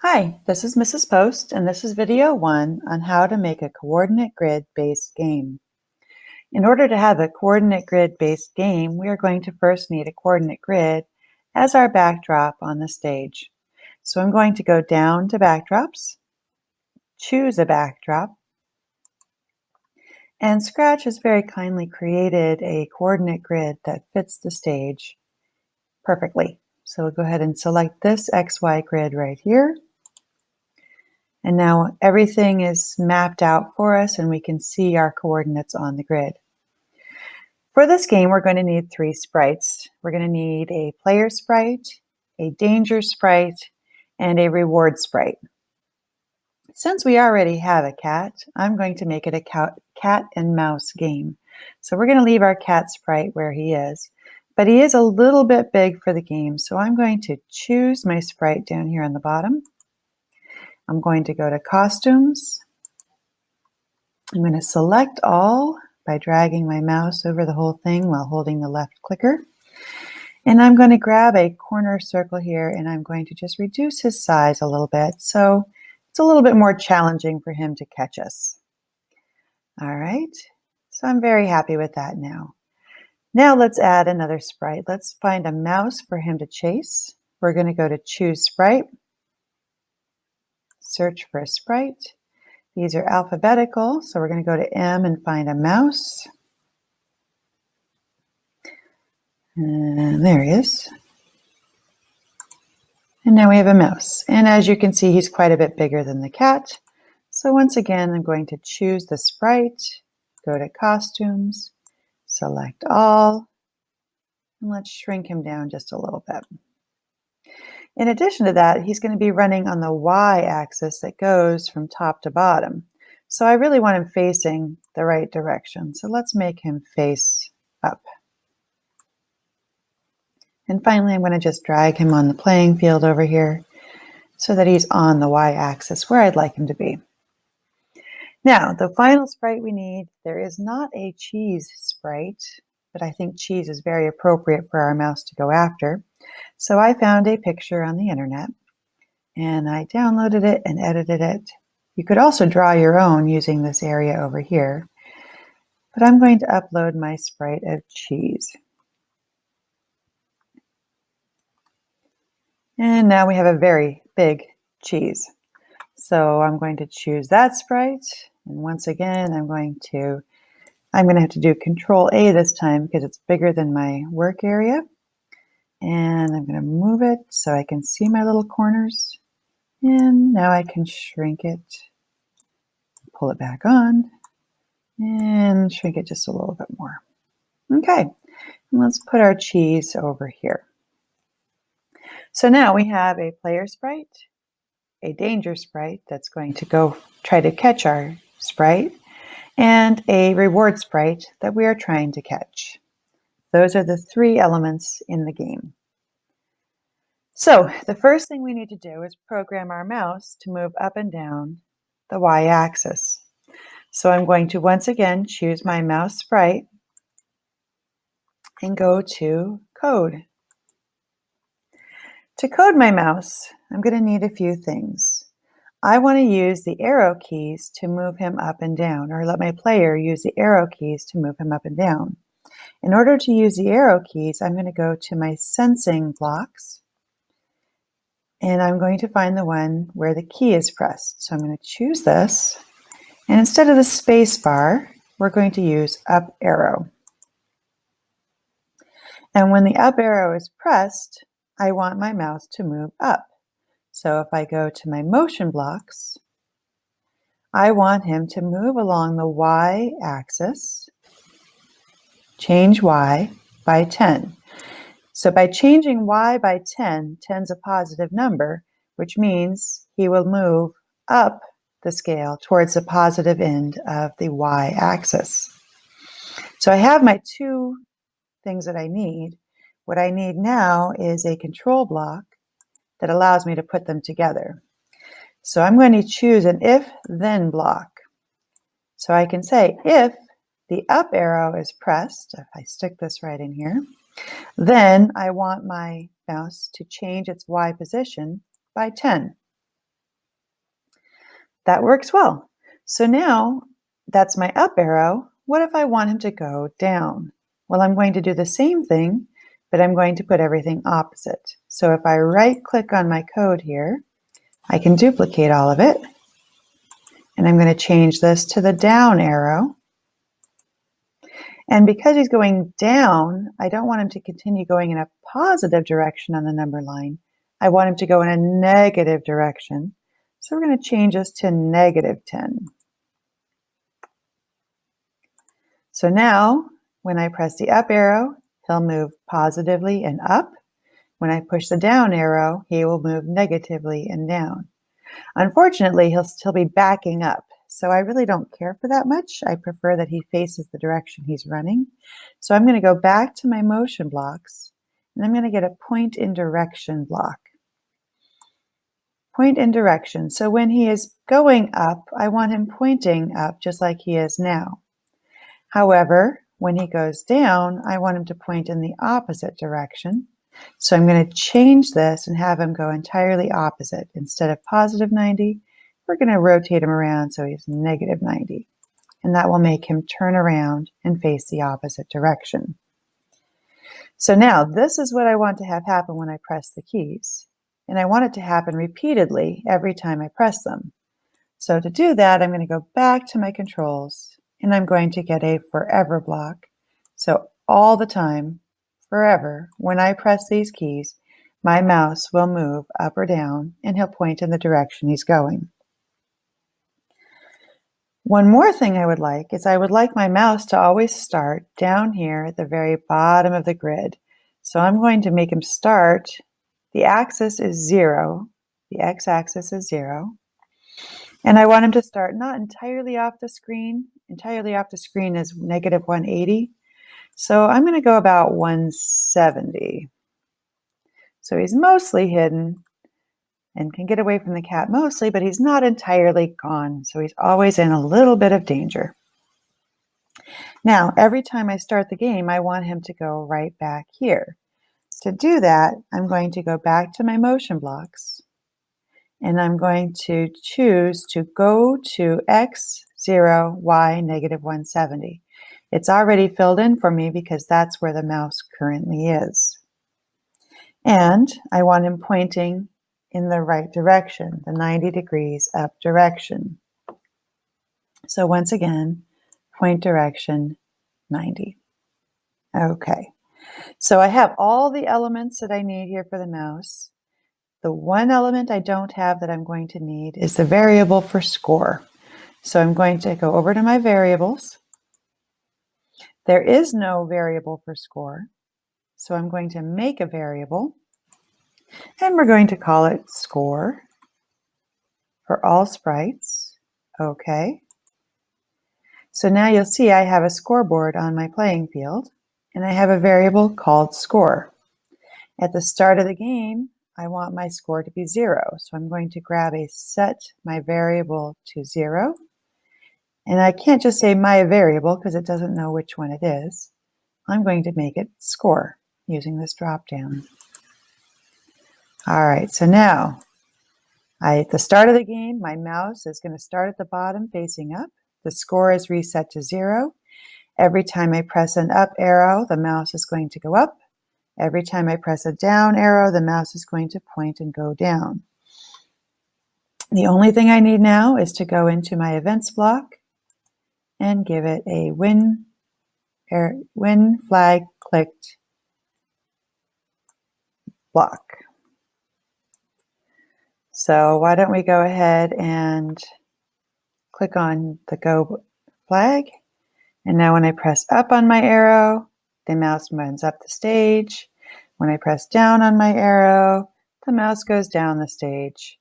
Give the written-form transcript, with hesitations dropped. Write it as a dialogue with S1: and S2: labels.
S1: Hi, this is Mrs. Post, and this is video 1 on how to make a coordinate grid-based game. In order to have a coordinate grid-based game, we are going to first need a coordinate grid as our backdrop on the stage. So I'm going to go down to Backdrops, choose a backdrop, and Scratch has very kindly created a coordinate grid that fits the stage perfectly. So we'll go ahead and select this XY grid right here. And now everything is mapped out for us and we can see our coordinates on the grid. For this game, we're going to need 3 sprites. We're going to need a player sprite, a danger sprite, and a reward sprite. Since we already have a cat, I'm going to make it a cat and mouse game. So we're going to leave our cat sprite where he is, but he is a little bit big for the game. So I'm going to choose my sprite down here on the bottom. I'm going to go to Costumes. I'm going to select all by dragging my mouse over the whole thing while holding the left clicker. And I'm going to grab a corner circle here and I'm going to just reduce his size a little bit so it's a little bit more challenging for him to catch us. All right, so I'm very happy with that now. Now let's add another sprite. Let's find a mouse for him to chase. We're going to go to Choose Sprite, search for a sprite. These are alphabetical, so we're going to go to M and find a mouse. And there he is. And now we have a mouse. And as you can see, he's quite a bit bigger than the cat. So once again, I'm going to choose the sprite, go to Costumes, select all, and let's shrink him down just a little bit. In addition to that, he's going to be running on the y-axis that goes from top to bottom. So I really want him facing the right direction. So let's make him face up. And finally, I'm going to just drag him on the playing field over here so that he's on the y-axis where I'd like him to be. Now, the final sprite we need, there is not a cheese sprite, but I think cheese is very appropriate for our mouse to go after. So I found a picture on the internet and I downloaded it and edited it. You could also draw your own using this area over here, but I'm going to upload my sprite of cheese. And now we have a very big cheese. So I'm going to choose that sprite. And once again, I'm going to have to do Control A this time because it's bigger than my work area. And I'm going to move it so I can see my little corners. And now I can shrink it, pull it back on, and shrink it just a little bit more. Okay, and let's put our cheese over here. So now we have a player sprite, a danger sprite that's going to go try to catch our sprite, and a reward sprite that we are trying to catch. Those are the 3 elements in the game. So the first thing we need to do is program our mouse to move up and down the y-axis. So I'm going to once again choose my mouse sprite and go to Code. To code my mouse, I'm going to need a few things. I want to use the arrow keys to move him up and down, or let my player use the arrow keys to move him up and down. In order to use the arrow keys, I'm going to go to my sensing blocks, and I'm going to find the one where the key is pressed. So I'm going to choose this, and instead of the space bar, we're going to use up arrow. And when the up arrow is pressed, I want my mouse to move up. So if I go to my motion blocks, I want him to move along the y-axis, change y by 10. So by changing y by 10, 10 is a positive number, which means he will move up the scale towards the positive end of the y-axis. So I have my 2 things that I need. What I need now is a control block that allows me to put them together. So I'm going to choose an if-then block. So I can say if the up arrow is pressed, if I stick this right in here, then I want my mouse to change its Y position by 10. That works well. So now that's my up arrow. What if I want him to go down? Well, I'm going to do the same thing, but I'm going to put everything opposite. So if I right click on my code here, I can duplicate all of it. And I'm going to change this to the down arrow. And because he's going down, I don't want him to continue going in a positive direction on the number line. I want him to go in a negative direction. So we're going to change this to -10. So now, when I press the up arrow, he'll move positively and up. When I push the down arrow, he will move negatively and down. Unfortunately, he'll still be backing up. So I really don't care for that much. I prefer that he faces the direction he's running. So I'm going to go back to my motion blocks, and I'm going to get a point in direction block. Point in direction. So when he is going up, I want him pointing up just like he is now. However, when he goes down, I want him to point in the opposite direction. So I'm going to change this and have him go entirely opposite. Instead of +90, we're going to rotate him around so he's -90. And that will make him turn around and face the opposite direction. So now this is what I want to have happen when I press the keys. And I want it to happen repeatedly every time I press them. So to do that, I'm going to go back to my controls and I'm going to get a forever block. So all the time, forever, when I press these keys, my mouse will move up or down and he'll point in the direction he's going. One more thing I would like is I would like my mouse to always start down here at the very bottom of the grid. So I'm going to make him start. The axis is 0. The x-axis is 0. And I want him to start not entirely off the screen. Entirely off the screen is -180. So I'm going to go about 170. So he's mostly hidden and can get away from the cat mostly, but he's not entirely gone. So he's always in a little bit of danger. Now, every time I start the game, I want him to go right back here. To do that, I'm going to go back to my motion blocks. And I'm going to choose to go to x, 0, y, -170. It's already filled in for me because that's where the mouse currently is. And I want him pointing in the right direction, the 90 degrees up direction. So once again, point direction 90. Okay, so I have all the elements that I need here for the mouse. The one element I don't have that I'm going to need is the variable for score. So I'm going to go over to my variables. There is no variable for score. So I'm going to make a variable. And we're going to call it score for all sprites. Okay. So now you'll see I have a scoreboard on my playing field. And I have a variable called score. At the start of the game, I want my score to be 0. So I'm going to grab a set my variable to 0. And I can't just say my variable because it doesn't know which one it is. I'm going to make it score using this drop down. All right, so now at the start of the game, my mouse is going to start at the bottom facing up. The score is reset to 0. Every time I press an up arrow, the mouse is going to go up. Every time I press a down arrow, the mouse is going to point and go down. The only thing I need now is to go into my events block and give it a when flag clicked block. So why don't we go ahead and click on the go flag. And now when I press up on my arrow, the mouse runs up the stage. When I press down on my arrow, the mouse goes down the stage.